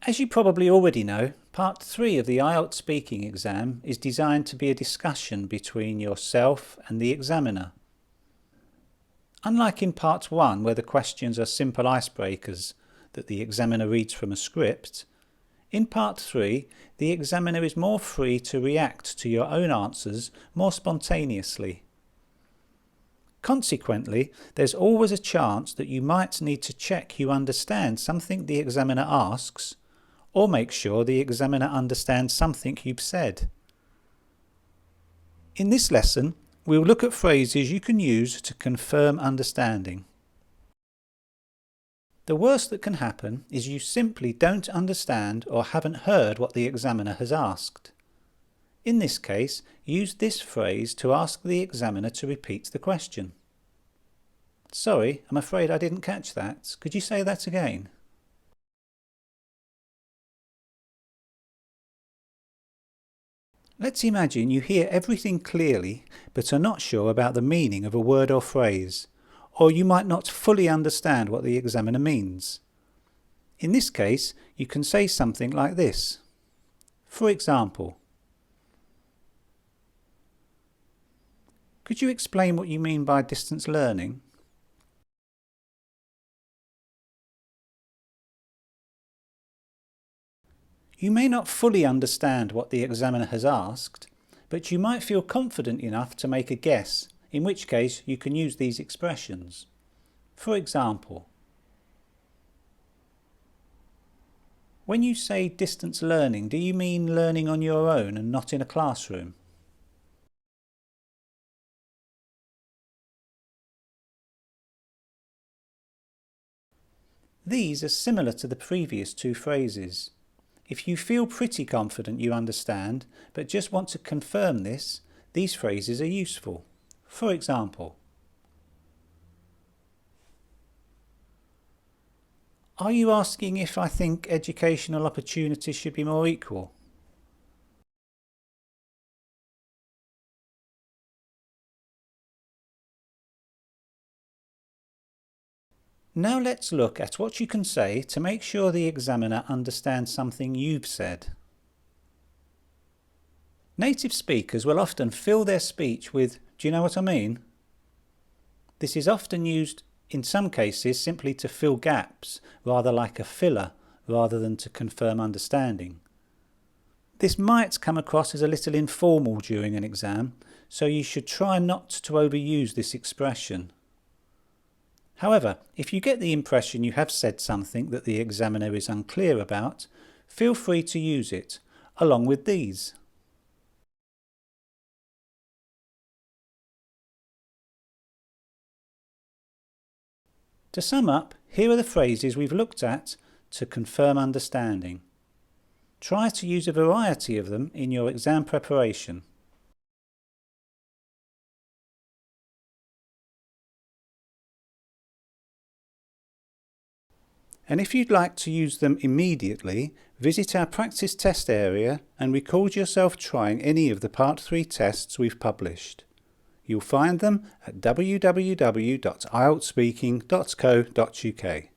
As you probably already know, Part 3 of the IELTS speaking exam is designed to be a discussion between yourself and the examiner. Unlike in Part 1, where the questions are simple icebreakers that the examiner reads from a script, in Part 3 the examiner is more free to react to your own answers more spontaneously. Consequently, there's always a chance that you might need to check you understand something the examiner asks, or make sure the examiner understands something you've said. In this lesson, we'll look at phrases you can use to confirm understanding. The worst that can happen is you simply don't understand or haven't heard what the examiner has asked. In this case, use this phrase to ask the examiner to repeat the question. Sorry, I'm afraid I didn't catch that. Could you say that again? Let's imagine you hear everything clearly but are not sure about the meaning of a word or phrase, or you might not fully understand what the examiner means. In this case, you can say something like this. For example, could you explain what you mean by distance learning? You may not fully understand what the examiner has asked, but you might feel confident enough to make a guess, in which case you can use these expressions. For example, when you say distance learning, do you mean learning on your own and not in a classroom? These are similar to the previous two phrases. If you feel pretty confident you understand, but just want to confirm this, these phrases are useful. For example, are you asking if I think educational opportunities should be more equal? Now let's look at what you can say to make sure the examiner understands something you've said. Native speakers will often fill their speech with, "Do you know what I mean?" This is often used, in some cases, simply to fill gaps, rather like a filler, rather than to confirm understanding. This might come across as a little informal during an exam, so you should try not to overuse this expression. However, if you get the impression you have said something that the examiner is unclear about, feel free to use it, along with these. To sum up, here are the phrases we've looked at to confirm understanding. Try to use a variety of them in your exam preparation. And if you'd like to use them immediately, visit our practice test area and record yourself trying any of the Part 3 tests we've published. You'll find them at www.ieltsspeaking.co.uk.